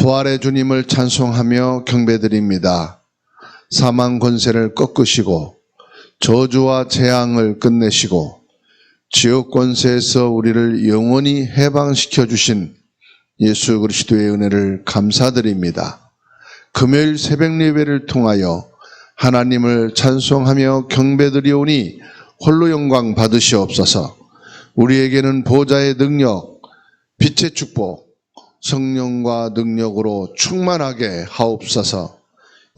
부활의 주님을 찬송하며 경배드립니다. 사망 권세를 꺾으시고 저주와 재앙을 끝내시고 지옥 권세에서 우리를 영원히 해방시켜 주신 예수 그리스도의 은혜를 감사드립니다. 금요일 새벽 예배를 통하여 하나님을 찬송하며 경배드리오니 홀로 영광 받으시옵소서. 우리에게는 보좌의 능력, 빛의 축복, 성령과 능력으로 충만하게 하옵소서.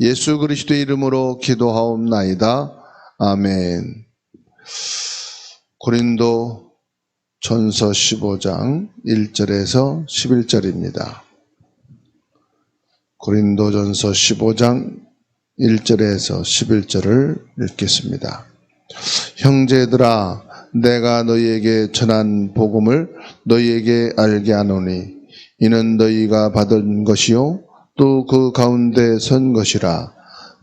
예수 그리스도의 이름으로 기도하옵나이다. 아멘. 고린도 전서 15장 1절에서 11절입니다. 고린도 전서 15장 1절에서 11절을 읽겠습니다. 형제들아, 내가 너희에게 전한 복음을 너희에게 알게 하노니 이는 너희가 받은 것이요 또 그 가운데 선 것이라.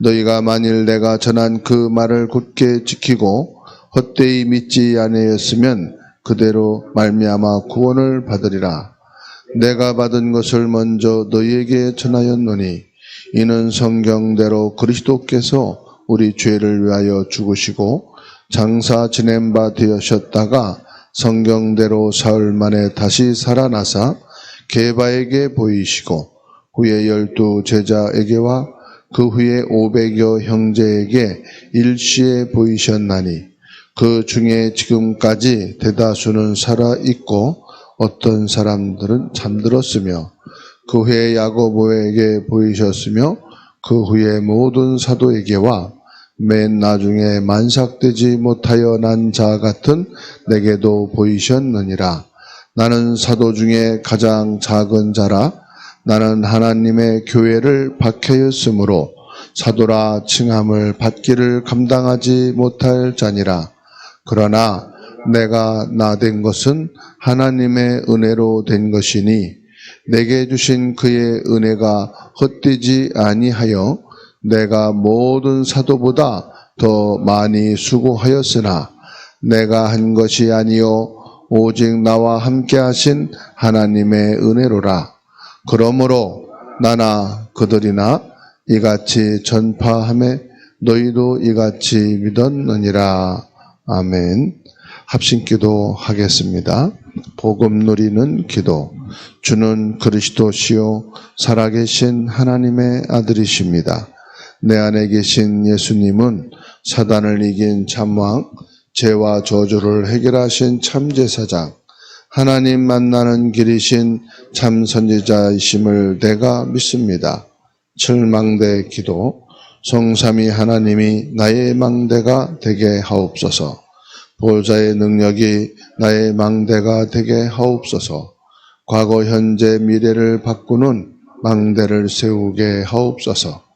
너희가 만일 내가 전한 그 말을 굳게 지키고 헛되이 믿지 아니하였으면 그대로 말미암아 구원을 받으리라. 내가 받은 것을 먼저 너희에게 전하였노니 이는 성경대로 그리스도께서 우리 죄를 위하여 죽으시고 장사 지낸 바 되셨다가 성경대로 사흘 만에 다시 살아나사 게바에게 보이시고 후에 12 제자에게와 그 후에 500여 형제에게 일시에 보이셨나니 그 중에 지금까지 대다수는 살아있고 어떤 사람들은 잠들었으며 그 후에 야고보에게 보이셨으며 그 후에 모든 사도에게와 맨 나중에 만삭되지 못하여 난 자 같은 내게도 보이셨느니라. 나는 사도 중에 가장 작은 자라. 나는 하나님의 교회를 박해였으므로 사도라 칭함을 받기를 감당하지 못할 자니라. 그러나 내가 나된 것은 하나님의 은혜로 된 것이니 내게 주신 그의 은혜가 헛되지 아니하여 내가 모든 사도보다 더 많이 수고하였으나 내가 한 것이 아니요 오직 나와 함께 하신 하나님의 은혜로라. 그러므로 나나 그들이나 이같이 전파하며 너희도 이같이 믿었느니라. 아멘. 합심기도 하겠습니다. 복음 누리는 기도. 주는 그리스도시요 살아계신 하나님의 아들이십니다. 내 안에 계신 예수님은 사단을 이긴 참왕, 죄와 저주를 해결하신 참제사장, 하나님 만나는 길이신 참 선지자이심을 내가 믿습니다. 칠망대 기도. 성삼위 하나님이 나의 망대가 되게 하옵소서. 보좌의 능력이 나의 망대가 되게 하옵소서. 과거 현재 미래를 바꾸는 망대를 세우게 하옵소서.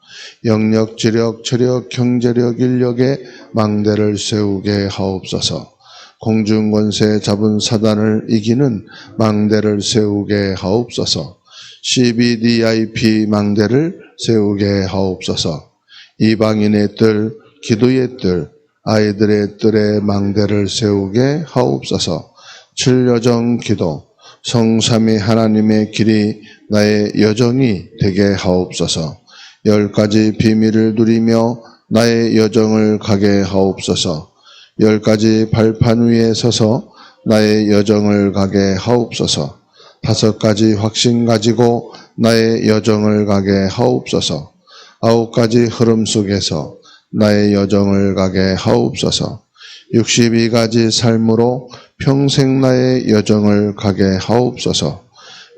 영력, 지력, 체력, 경제력, 인력의 망대를 세우게 하옵소서. 공중권세 잡은 사단을 이기는 망대를 세우게 하옵소서. CBDIP 망대를 세우게 하옵소서. 이방인의 뜰, 기도의 뜰, 아이들의 뜰의 망대를 세우게 하옵소서. 칠여정 기도. 성삼위 하나님의 길이 나의 여정이 되게 하옵소서. 10가지 비밀을 누리며 나의 여정을 가게 하옵소서. 10가지 발판 위에 서서 나의 여정을 가게 하옵소서. 5가지 확신 가지고 나의 여정을 가게 하옵소서. 9가지 흐름 속에서 나의 여정을 가게 하옵소서. 62가지 삶으로 평생 나의 여정을 가게 하옵소서.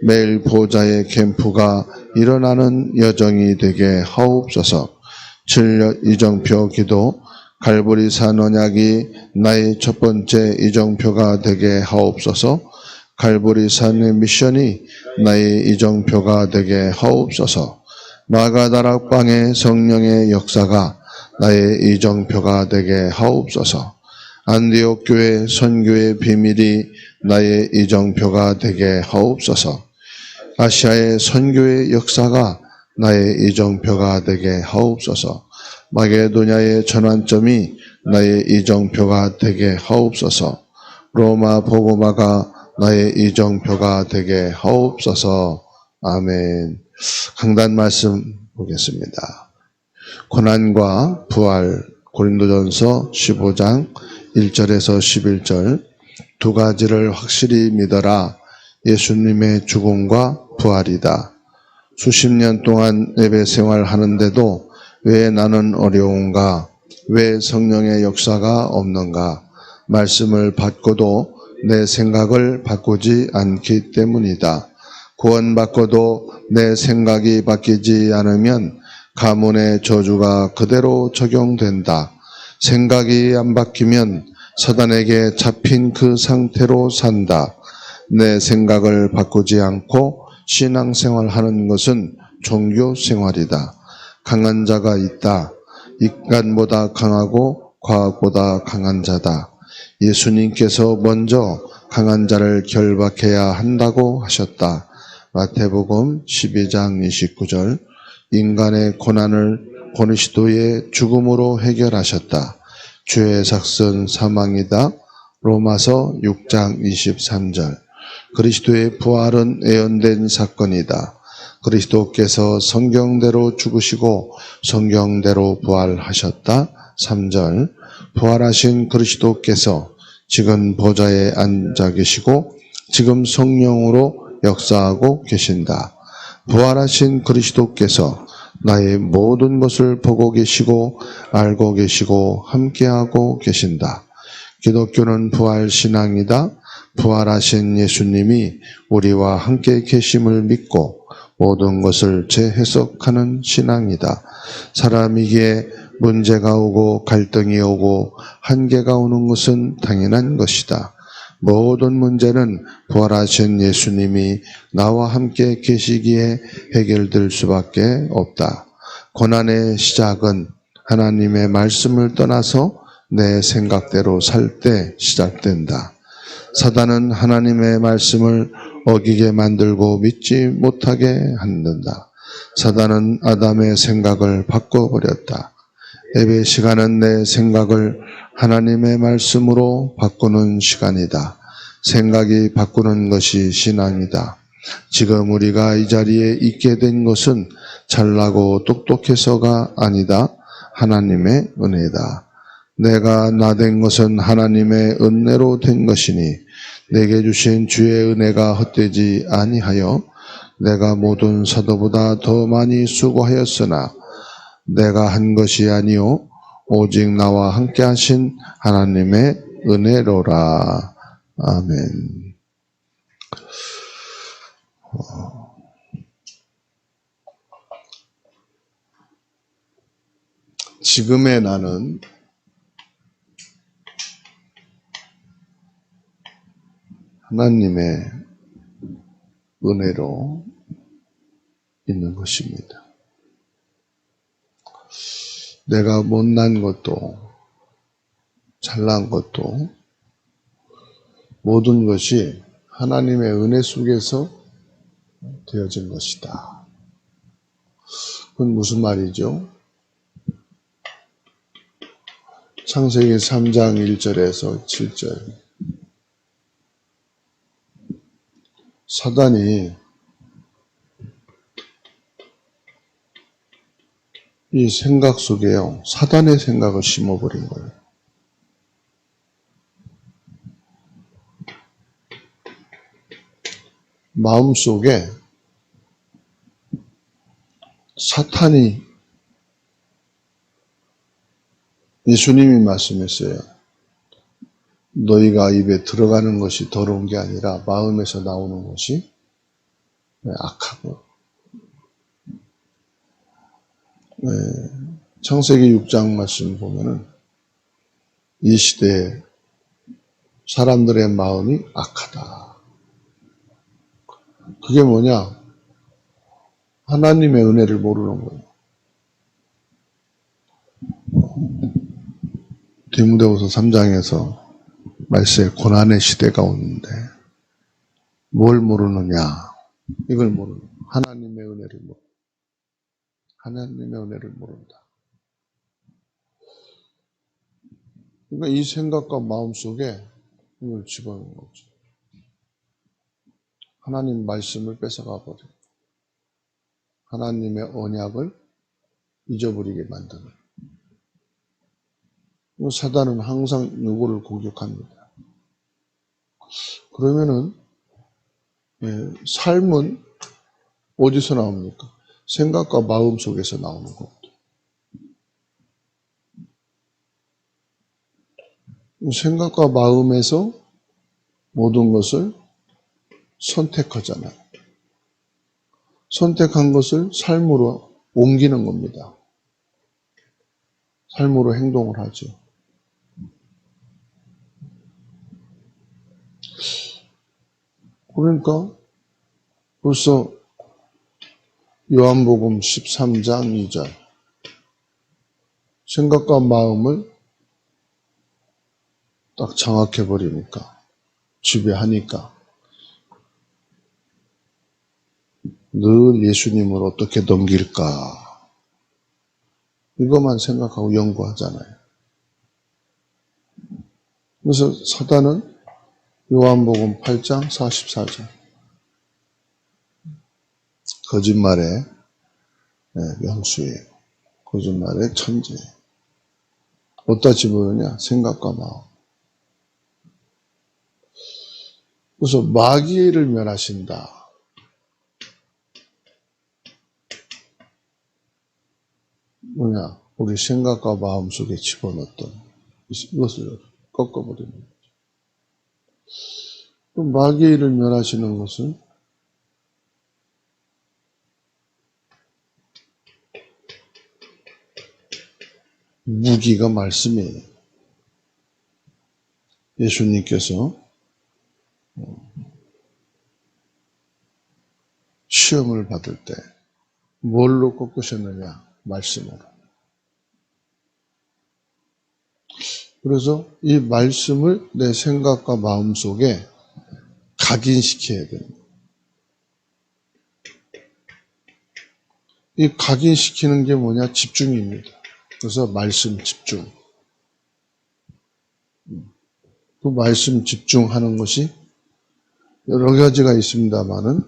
매일 보좌의 캠프가 일어나는 여정이 되게 하옵소서. 7년 이정표 기도. 갈보리산 언약이 나의 첫 번째 이정표가 되게 하옵소서. 갈보리산의 미션이 나의 이정표가 되게 하옵소서. 마가다락방의 성령의 역사가 나의 이정표가 되게 하옵소서. 안디옥 교회 선교의 비밀이 나의 이정표가 되게 하옵소서. 아시아의 선교의 역사가 나의 이정표가 되게 하옵소서. 마게도냐의 전환점이 나의 이정표가 되게 하옵소서. 로마 복음화가 나의 이정표가 되게 하옵소서. 아멘. 강단 말씀 보겠습니다. 고난과 부활, 고린도전서 15장 1절에서 11절 두 가지를 확실히 믿어라. 예수님의 죽음과 부활이다. 수십 년 동안 예배 생활하는데도 왜 나는 어려운가? 왜 성령의 역사가 없는가? 말씀을 받고도 내 생각을 바꾸지 않기 때문이다. 구원받고도 내 생각이 바뀌지 않으면 가문의 저주가 그대로 적용된다. 생각이 안 바뀌면 사단에게 잡힌 그 상태로 산다. 내 생각을 바꾸지 않고 신앙생활하는 것은 종교생활이다. 강한 자가 있다. 인간보다 강하고 과학보다 강한 자다. 예수님께서 먼저 강한 자를 결박해야 한다고 하셨다. 마태복음 12장 29절 인간의 고난을 그리스도의 죽음으로 해결하셨다. 죄의 삭은 사망이다. 로마서 6장 23절 그리스도의 부활은 예언된 사건이다. 그리스도께서 성경대로 죽으시고 성경대로 부활하셨다. 3절 부활하신 그리스도께서 지금 보좌에 앉아 계시고 지금 성령으로 역사하고 계신다. 부활하신 그리스도께서 나의 모든 것을 보고 계시고 알고 계시고 함께하고 계신다. 기독교는 부활신앙이다. 부활하신 예수님이 우리와 함께 계심을 믿고 모든 것을 재해석하는 신앙이다. 사람이기에 문제가 오고 갈등이 오고 한계가 오는 것은 당연한 것이다. 모든 문제는 부활하신 예수님이 나와 함께 계시기에 해결될 수밖에 없다. 고난의 시작은 하나님의 말씀을 떠나서 내 생각대로 살 때 시작된다. 사단은 하나님의 말씀을 어기게 만들고 믿지 못하게 한다. 사단은 아담의 생각을 바꿔버렸다. 예배 시간은 내 생각을 하나님의 말씀으로 바꾸는 시간이다. 생각이 바꾸는 것이 신앙이다. 지금 우리가 이 자리에 있게 된 것은 잘나고 똑똑해서가 아니다. 하나님의 은혜다. 내가 나 된 것은 하나님의 은혜로 된 것이니 내게 주신 주의 은혜가 헛되지 아니하여 내가 모든 사도보다 더 많이 수고하였으나 내가 한 것이 아니요 오직 나와 함께 하신 하나님의 은혜로라. 아멘. 지금의 나는 하나님의 은혜로 있는 것입니다. 내가 못난 것도 잘난 것도 모든 것이 하나님의 은혜 속에서 되어진 것이다. 그건 무슨 말이죠? 창세기 3장 1절에서 7절 사단이 이 생각 속에요. 사단의 생각을 심어버린 거예요. 마음속에 사탄이 예수님이 말씀했어요. 너희가 입에 들어가는 것이 더러운 게 아니라 마음에서 나오는 것이 악하고. 창세기 6장 말씀 보면은 이 시대에 사람들의 마음이 악하다. 그게 뭐냐? 하나님의 은혜를 모르는 거예요. 디모데후서 3장에서 말세에 고난의 시대가 오는데 뭘 모르느냐? 이걸 모르는 거예요. 하나님의 은혜를 모른다. 하나님의 은혜를 모른다. 그러니까 이 생각과 마음 속에 이걸 집어넣는 거죠. 하나님 말씀을 뺏어가 버려요. 하나님의 언약을 잊어버리게 만드는. 사단은 항상 누구를 공격합니다. 그러면은 삶은 어디서 나옵니까? 생각과 마음 속에서 나오는 겁니다. 생각과 마음에서 모든 것을 선택하잖아요. 선택한 것을 삶으로 옮기는 겁니다. 삶으로 행동을 하죠. 그러니까 벌써 요한복음 13장 2절 생각과 마음을 딱 장악해버리니까 지배하니까 늘 예수님을 어떻게 넘길까 이것만 생각하고 연구하잖아요. 그래서 사단은 요한복음 8장 44절 거짓말의 영수예요. 거짓말의 천재예요. 어디다 집어넣냐? 생각과 마음. 그래서 마귀를 멸하신다. 뭐냐? 우리 생각과 마음 속에 집어넣었던 이것을 꺾어버리는 거죠. 또 마귀를 멸하시는 것은 무기가 말씀이에요. 예수님께서 시험을 받을 때 뭘로 꺾으셨느냐? 말씀으로. 그래서 이 말씀을 내 생각과 마음 속에 각인시켜야 됩니다. 이 각인시키는 게 뭐냐? 집중입니다. 그래서 말씀 집중. 그 말씀 집중하는 것이 여러 가지가 있습니다만은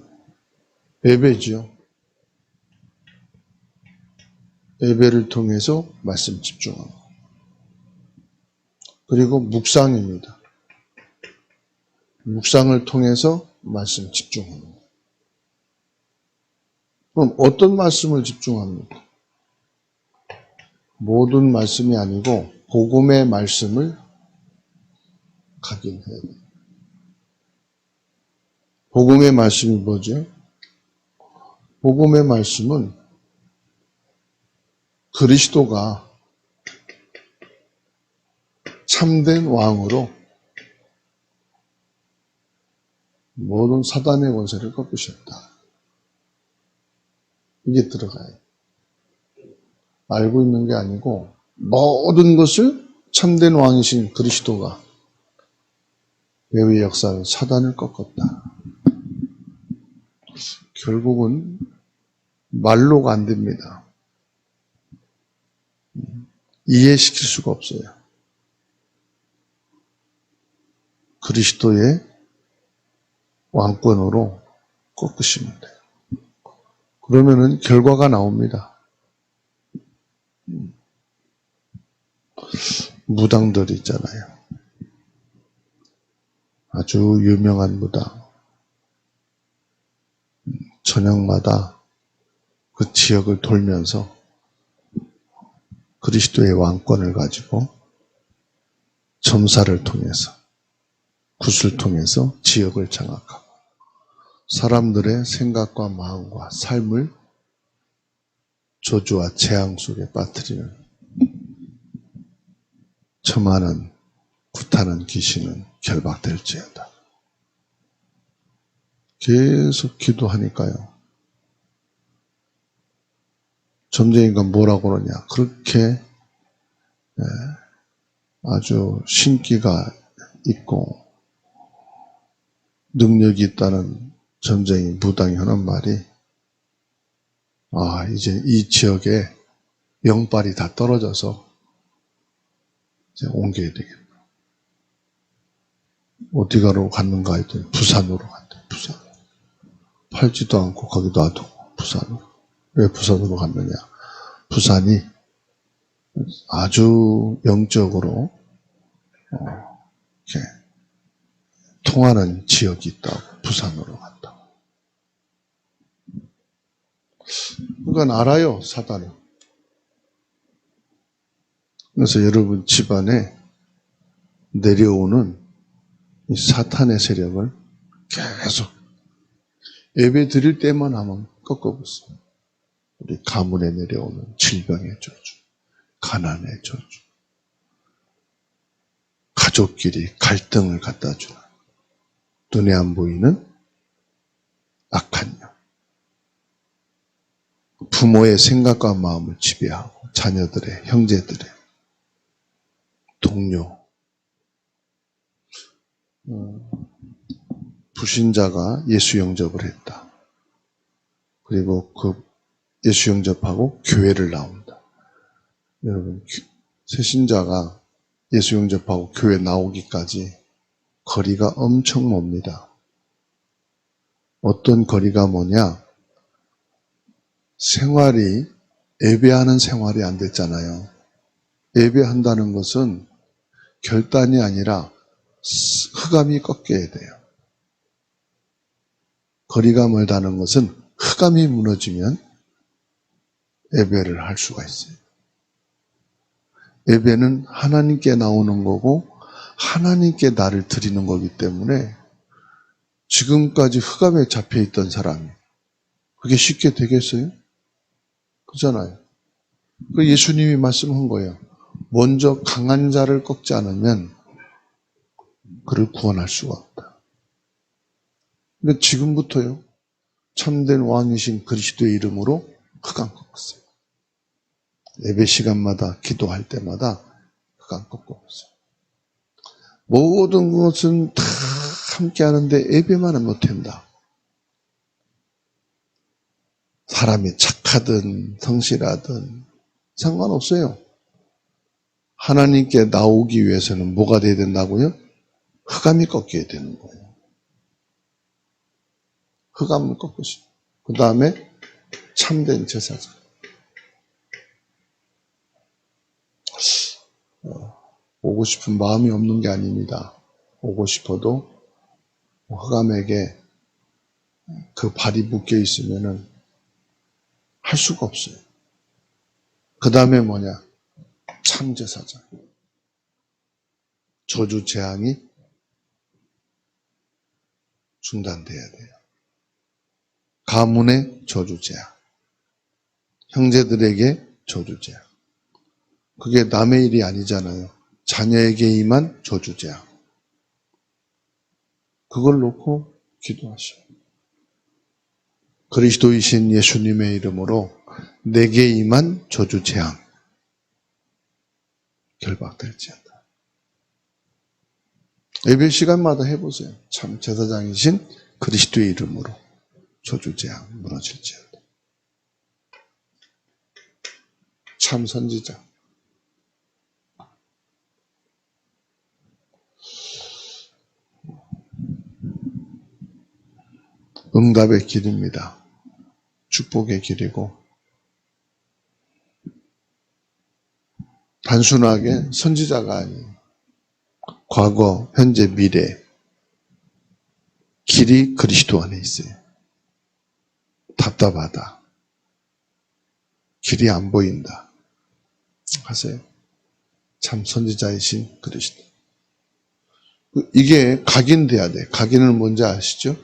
예배지요. 예배를 통해서 말씀 집중하고 그리고 묵상입니다. 묵상을 통해서 말씀 집중합니다. 그럼 어떤 말씀을 집중합니까? 모든 말씀이 아니고 복음의 말씀을 각인해야 돼요. 복음의 말씀이 뭐죠? 복음의 말씀은 그리스도가 참된 왕으로 모든 사단의 권세를 꺾으셨다. 이게 들어가요. 알고 있는 게 아니고 모든 것을 참된 왕이신 그리스도가 외의 역사는 사단을 꺾었다. 결국은 말로가 안 됩니다. 이해시킬 수가 없어요. 그리스도의 왕권으로 꺾으시면 돼요. 그러면은 결과가 나옵니다. 무당들 있잖아요. 아주 유명한 무당. 저녁마다 그 지역을 돌면서 그리스도의 왕권을 가지고 점사를 통해서 굿을 통해서 지역을 장악하고 사람들의 생각과 마음과 삶을 저주와 재앙 속에 빠뜨리는 저만한 구타는 귀신은 결박될지어다. 계속 기도하니까요. 점쟁이가 뭐라고 그러냐. 그렇게 아주 신기가 있고 능력이 있다는 점쟁이 무당이 하는 말이 이제 이 지역에 영빨이 다 떨어져서 이제 옮겨야 되겠다. 어디가로 갔는가 했더니 부산으로 갔대. 부산. 팔지도 않고 가기도 하고 부산으로. 왜 부산으로 갔느냐? 부산이 아주 영적으로 이렇게 통하는 지역이 있다고 부산으로 갔다고. 그러니까 알아요, 사단은. 그래서 여러분 집안에 내려오는 이 사탄의 세력을 계속 예배 드릴 때만 하면 꺾어보세요. 우리 가문에 내려오는 질병의 저주, 가난의 저주, 가족끼리 갈등을 갖다 주는 눈에 안 보이는 악한 영, 부모의 생각과 마음을 지배하고 자녀들의, 형제들의, 동료, 불신자가 예수 영접을 했다. 그리고 그 예수 영접하고 교회를 나온다. 여러분, 새신자가 예수 영접하고 교회 나오기까지 거리가 엄청 멉니다. 어떤 거리가 뭐냐? 생활이, 예배하는 생활이 안 됐잖아요. 예배한다는 것은 결단이 아니라 흑암이 꺾여야 돼요. 거리가 멀다는 것은 흑암이 무너지면 예배를 할 수가 있어요. 예배는 하나님께 나오는 거고 하나님께 나를 드리는 거기 때문에 지금까지 흑암에 잡혀있던 사람이 그게 쉽게 되겠어요? 그렇잖아요. 그 예수님이 말씀한 거예요. 먼저 강한 자를 꺾지 않으면 그를 구원할 수가 없다. 근데 지금부터요. 참된 왕이신 그리스도의 이름으로 흑암 꺾었어요. 예배 시간마다 기도할 때마다 흑암 꺾었어요. 모든 것은 다 함께 하는데 예배만은 못한다. 사람이 착하든 성실하든 상관없어요. 하나님께 나오기 위해서는 뭐가 돼야 된다고요? 흑암이 꺾여야 되는 거예요. 흑암을 꺾으시고 그 다음에 참된 제사장. 오고 싶은 마음이 없는 게 아닙니다. 오고 싶어도 흑암에게 그 발이 묶여 있으면은 할 수가 없어요. 그 다음에 뭐냐? 참제사장. 저주 재앙이 중단돼야 돼요. 가문의 저주 재앙. 형제들에게 저주 재앙. 그게 남의 일이 아니잖아요. 자녀에게 임한 저주 재앙. 그걸 놓고 기도하셔요. 그리스도이신 예수님의 이름으로 내게 임한 저주 재앙 결박될지어다. 예배 시간마다 해보세요. 참 제사장이신 그리스도의 이름으로 저주 재앙 무너질지어다. 참 선지자. 응답의 길입니다. 축복의 길이고 단순하게 선지자가 아니에요. 과거, 현재, 미래 길이 그리스도 안에 있어요. 답답하다. 길이 안 보인다. 하세요. 참 선지자이신 그리스도. 이게 각인돼야 돼. 각인은 뭔지 아시죠?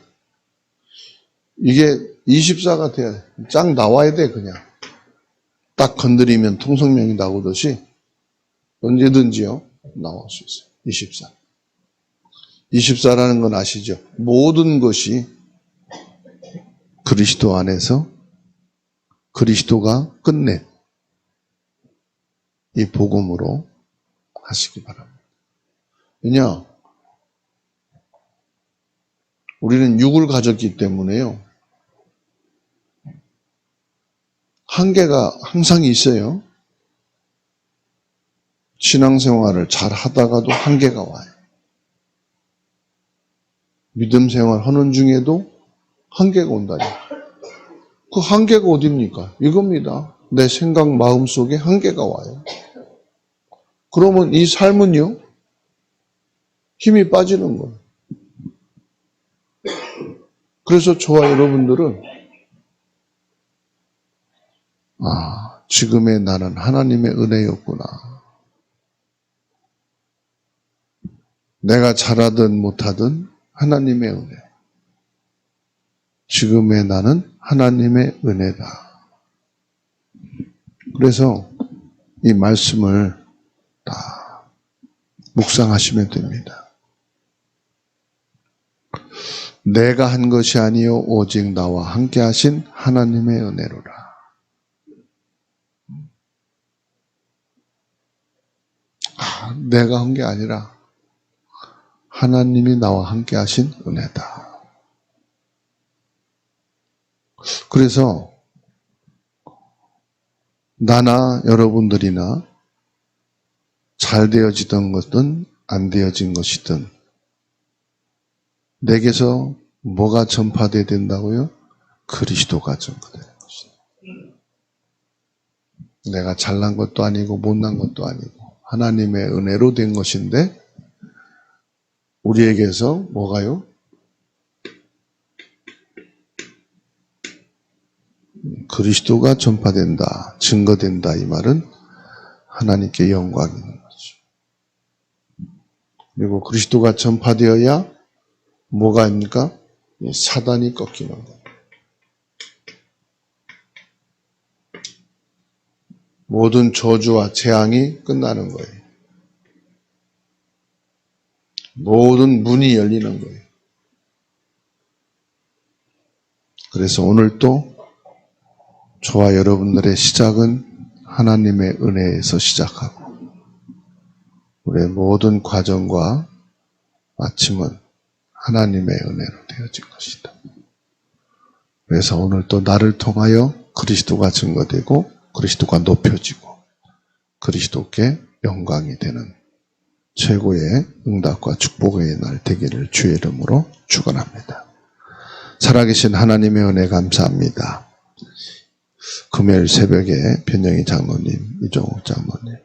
이게 24가 돼야 돼. 쫙 나와야 돼, 그냥. 딱 건드리면 통성명이 나오듯이 언제든지요, 나올 수 있어요. 24. 24라는 건 아시죠? 모든 것이 그리스도 안에서 그리스도가 끝낸 이 복음으로 하시기 바랍니다. 왜냐? 우리는 육을 가졌기 때문에요. 한계가 항상 있어요. 신앙생활을 잘 하다가도 한계가 와요. 믿음 생활 하는 중에도 한계가 온다니. 그 한계가 어딥니까? 이겁니다. 내 생각, 마음 속에 한계가 와요. 그러면 이 삶은요, 힘이 빠지는 거예요. 그래서 저와 여러분들은 지금의 나는 하나님의 은혜였구나. 내가 잘하든 못하든 하나님의 은혜. 지금의 나는 하나님의 은혜다. 그래서 이 말씀을 다 묵상하시면 됩니다. 내가 한 것이 아니요 오직 나와 함께 하신 하나님의 은혜로라. 내가 한 게 아니라 하나님이 나와 함께 하신 은혜다. 그래서 나나 여러분들이나 잘 되어지던 것든 안 되어진 것이든 내게서 뭐가 전파되어야 된다고요? 그리스도가 전파되는 것이다. 내가 잘난 것도 아니고 못난 것도 아니고 하나님의 은혜로 된 것인데 우리에게서 뭐가요? 그리스도가 전파된다, 증거된다 이 말은 하나님께 영광이 있는 거죠. 그리고 그리스도가 전파되어야 뭐가 아닙니까? 사단이 꺾이는 거예요. 모든 저주와 재앙이 끝나는 거예요. 모든 문이 열리는 거예요. 그래서 오늘 또 저와 여러분들의 시작은 하나님의 은혜에서 시작하고 우리의 모든 과정과 마침은 하나님의 은혜로 되어진 것이다. 그래서 오늘 또 나를 통하여 그리스도가 증거되고 그리스도가 높여지고 그리스도께 영광이 되는 최고의 응답과 축복의 날 되기를 주의 이름으로 축원합니다. 살아계신 하나님의 은혜 감사합니다. 금요일 새벽에 변영희 장로님, 이종욱 장로님,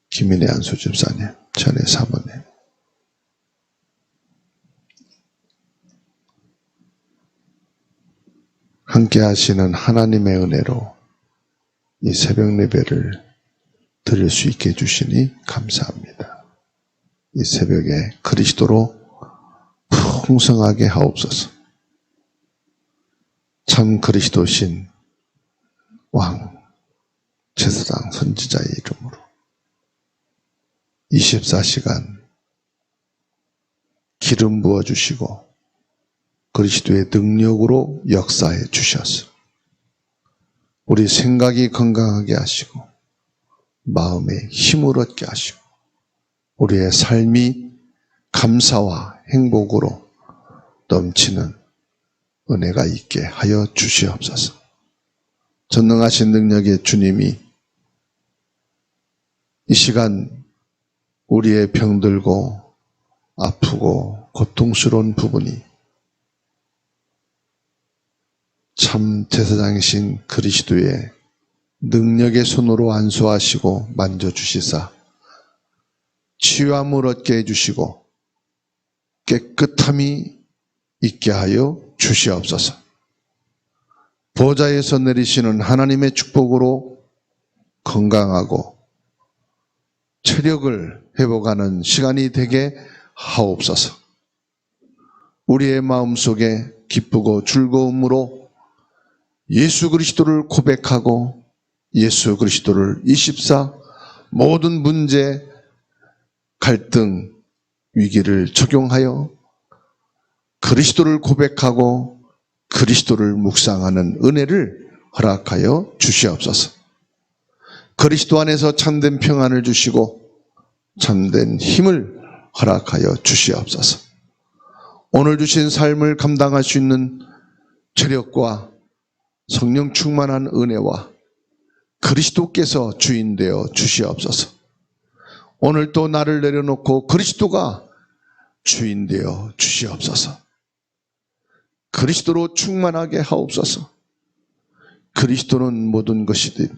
김인혜 안수 집사님, 전혜 사모님, 함께 하시는 하나님의 은혜로 이 새벽 예배를 드릴 수 있게 해주시니 감사합니다. 이 새벽에 그리스도로 풍성하게 하옵소서. 참 그리스도신 왕, 제사장 선지자의 이름으로 24시간 기름 부어주시고 그리스도의 능력으로 역사해 주셔서 우리 생각이 건강하게 하시고 마음에 힘을 얻게 하시고 우리의 삶이 감사와 행복으로 넘치는 은혜가 있게 하여 주시옵소서. 전능하신 능력의 주님이 이 시간 우리의 병들고 아프고 고통스러운 부분이 참 제사장이신 그리스도의 능력의 손으로 안수하시고 만져주시사 치유함을 얻게 해주시고 깨끗함이 있게 하여 주시옵소서. 보좌에서 내리시는 하나님의 축복으로 건강하고 체력을 회복하는 시간이 되게 하옵소서. 우리의 마음속에 기쁘고 즐거움으로 예수 그리스도를 고백하고 예수 그리스도를 24 모든 문제, 갈등, 위기를 적용하여 그리스도를 고백하고 그리스도를 묵상하는 은혜를 허락하여 주시옵소서. 그리스도 안에서 참된 평안을 주시고 참된 힘을 허락하여 주시옵소서. 오늘 주신 삶을 감당할 수 있는 체력과 성령 충만한 은혜와 그리스도께서 주인 되어 주시옵소서. 오늘 또 나를 내려놓고 그리스도가 주인 되어 주시옵소서. 그리스도로 충만하게 하옵소서. 그리스도는 모든 것이 됨.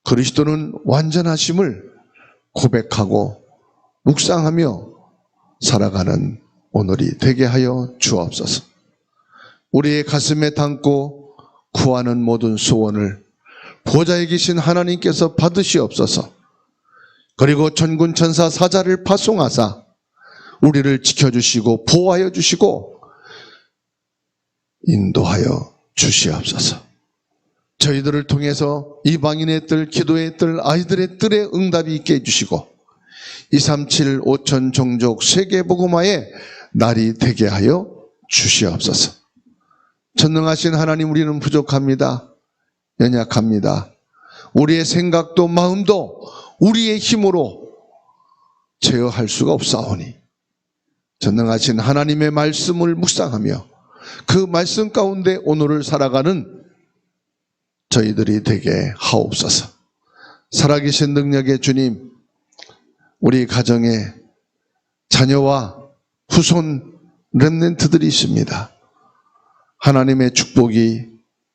그리스도는 완전하심을 고백하고 묵상하며 살아가는 오늘이 되게 하여 주옵소서. 우리의 가슴에 담고 구하는 모든 소원을 보좌에 계신 하나님께서 받으시옵소서. 그리고 천군 천사 사자를 파송하사 우리를 지켜주시고 보호하여 주시고 인도하여 주시옵소서. 저희들을 통해서 이방인의 뜰, 기도의 뜰, 아이들의 뜰에 응답이 있게 해주시고 237 5천 종족 세계복음화의 날이 되게 하여 주시옵소서. 전능하신 하나님, 우리는 부족합니다. 연약합니다. 우리의 생각도 마음도 우리의 힘으로 제어할 수가 없사오니 전능하신 하나님의 말씀을 묵상하며 그 말씀 가운데 오늘을 살아가는 저희들이 되게 하옵소서. 살아계신 능력의 주님, 우리 가정에 자녀와 후손 렘넌트들이 있습니다. 하나님의 축복이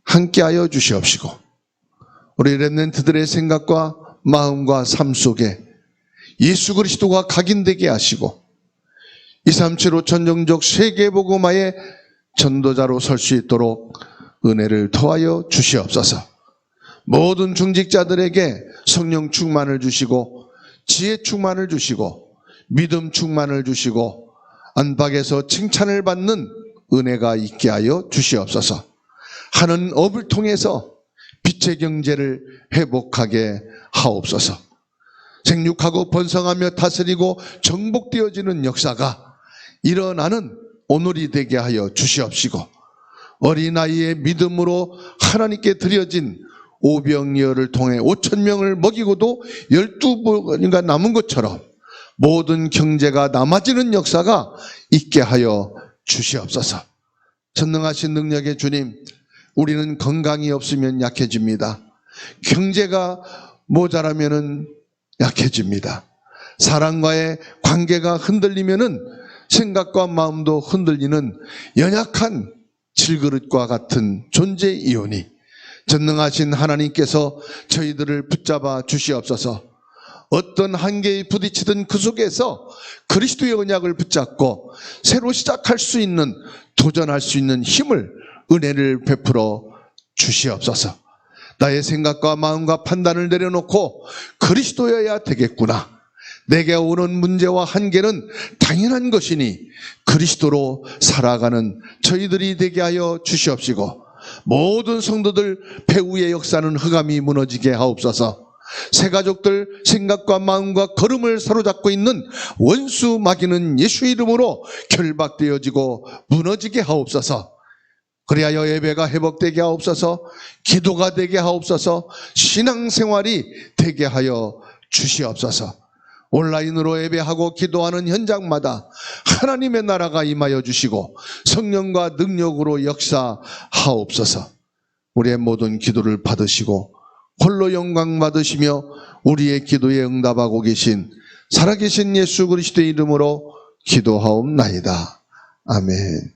함께하여 주시옵시고 우리 렘넌트들의 생각과 마음과 삶 속에 예수 그리스도가 각인되게 하시고 237 5천 종족 세계복음화의 전도자로 설 수 있도록 은혜를 더하여 주시옵소서. 모든 중직자들에게 성령 충만을 주시고 지혜 충만을 주시고 믿음 충만을 주시고 안팎에서 칭찬을 받는 은혜가 있게 하여 주시옵소서. 하는 업을 통해서 빛의 경제를 회복하게 하옵소서. 생육하고 번성하며 다스리고 정복되어지는 역사가 일어나는 오늘이 되게 하여 주시옵시고 어린아이의 믿음으로 하나님께 드려진 오병이어를 통해 5천 명을 먹이고도 12번인가 남은 것처럼 모든 경제가 남아지는 역사가 있게 하여 주시옵소서. 전능하신 능력의 주님, 우리는 건강이 없으면 약해집니다. 경제가 모자라면 약해집니다. 사람과의 관계가 흔들리면 생각과 마음도 흔들리는 연약한 질그릇과 같은 존재이오니 전능하신 하나님께서 저희들을 붙잡아 주시옵소서. 어떤 한계에 부딪히든 그 속에서 그리스도의 언약을 붙잡고 새로 시작할 수 있는, 도전할 수 있는 힘을, 은혜를 베풀어 주시옵소서. 나의 생각과 마음과 판단을 내려놓고 그리스도여야 되겠구나. 내게 오는 문제와 한계는 당연한 것이니 그리스도로 살아가는 저희들이 되게 하여 주시옵시고 모든 성도들 배후의 역사는 흑암이 무너지게 하옵소서. 새 가족들 생각과 마음과 걸음을 사로잡고 있는 원수 마귀는 예수 이름으로 결박되어지고 무너지게 하옵소서. 그리하여 예배가 회복되게 하옵소서. 기도가 되게 하옵소서. 신앙생활이 되게 하여 주시옵소서. 온라인으로 예배하고 기도하는 현장마다 하나님의 나라가 임하여 주시고 성령과 능력으로 역사하옵소서. 우리의 모든 기도를 받으시고 홀로 영광 받으시며 우리의 기도에 응답하고 계신 살아계신 예수 그리스도의 이름으로 기도하옵나이다. 아멘.